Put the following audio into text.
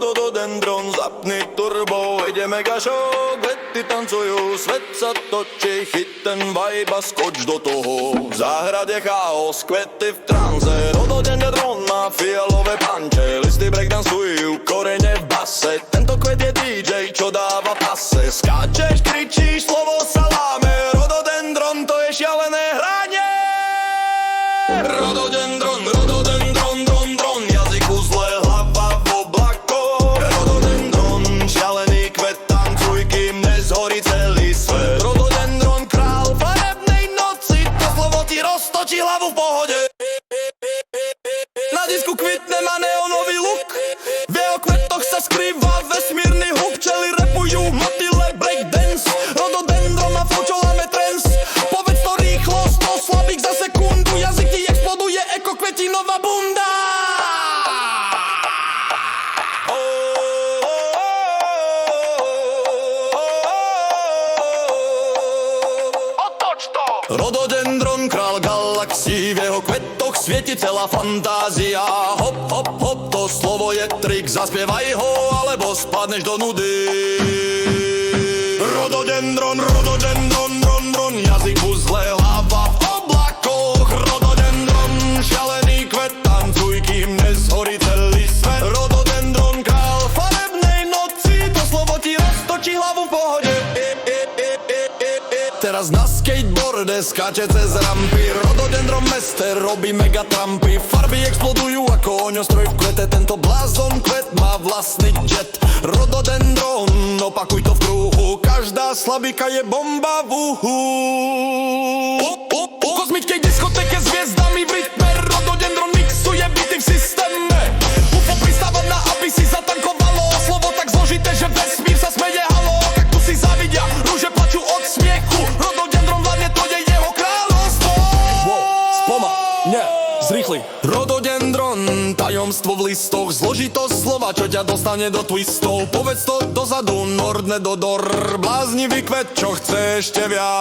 Rododendron, zapni turbo, ide mega show. Kvety tancujú, svet sa točí, chyť ten vibe a skoč do toho. V záhrade chaos, kvety v tranze. Rododendron má fialové panče, listy breakdancujú, korene v base. Tento kvet je DJ, čo dáva pase. Skáčeš, kričíš, slovo saláme. Rododendron, to je šialené hranie. Rododendron, rododendron, dron, dron, jazyk uzle, hlava v oblakoch. Rododendron, šialený kvet, tancuj, kým nezhorí celý svet. Rododendron, král farebnej noci, to slovo ti roztočí hlavu v pohode. Na disku kvitne, má neonový look, v jeho kvetoch sa skrýva vesmírny huk. Čeli rapujú, motyle, breakdance. Rododendron má flow, čo láme trends. Povedz to rýchlo, 100 slabík za sekundu. Jazyk ti exploduje, eko kvetinová bunda. Otoč to! Rododendron, král galaxií, v jeho kvetoch svieti celá fantázia. Hop, hop, hop, to slovo je trik, zaspievaj ho, alebo spadneš do nudy. Rododendron, rododendron, dron, dron, jazyk uzle, hlava v oblakoch. Rododendron, šialený kvet, tancuj, kým nezhorí celý svet. Rododendron, král farebnej noci, to slovo ti roztočí hlavu v pohode. Teraz na skateboarde skáče cez rampy. Rododendron mester robí megatrampy. Farby explodujú ako oňostroj v kvete. Tento blázon kvet má vlastný jet. Rododendron, opakuj to v kruhu. Každá slabika je bomba v uhu. V kozmickej diskotéke s hviezdami v rytme. Rododendron mixuje byty v systéme. UFO pristáva na, aby si zatankovalo. Slovo tak zložité, že vesmír sa smeje. Halo, kaktusy závidia, rúže plačú od smiechu. Rododendron vládne, to je jeho kráľovstvo. Wow, spomal, nie, zrýchli. Rododendron, tajomstvo v listoch, zložitosť slova, čo ťa dostane do twistov. Povedz to dozadu, nordne do dor, bláznivý kvet, čo chce ešte viac.